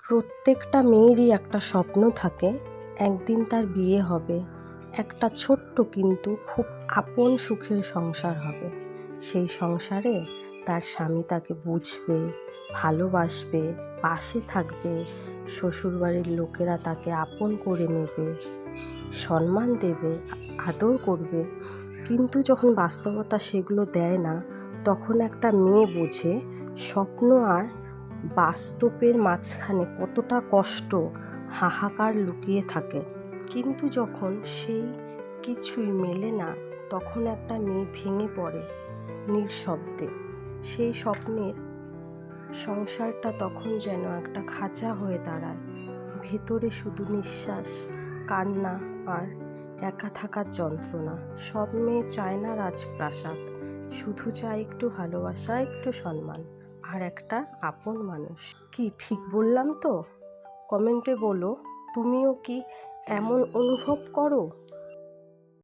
প্রত্যেকটা মেয়েরই একটা স্বপ্ন থাকে, একদিন তার বিয়ে হবে, একটা ছোট্ট কিন্তু খুব আপন সুখের সংসার হবে। সেই সংসারে তার স্বামী তাকে বুঝবে, ভালোবাসবে, পাশে থাকবে, শ্বশুরবাড়ির লোকেরা তাকে আপন করে নেবে, সম্মান দেবে, আদর করবে। কিন্তু যখন বাস্তবতা সেগুলো দেয় না, তখন একটা মেয়ে বোঝে স্বপ্ন আর বাস্তবের মাঝখানে কতটা কষ্ট, হাহাকার লুকিয়ে থাকে। কিন্তু যখন সেই কিছুই মেলে না, তখন একটা মেয়ে ভেঙে পড়ে নিঃশব্দে। সেই স্বপ্নের সংসারটা তখন যেন একটা খাঁচা হয়ে দাঁড়ায়। ভেতরে শুধু নিঃশ্বাস, কান্না আর একা থাকার যন্ত্রণা। সব মেয়ে চায় না রাজপ্রাসাদ, শুধু চায় একটু ভালোবাসা, একটু সম্মান আর একটা আপন মানুষ। কি ঠিক বললাম তো? কমেন্টে বলো, তুমিও কি এমন অনুভব করো?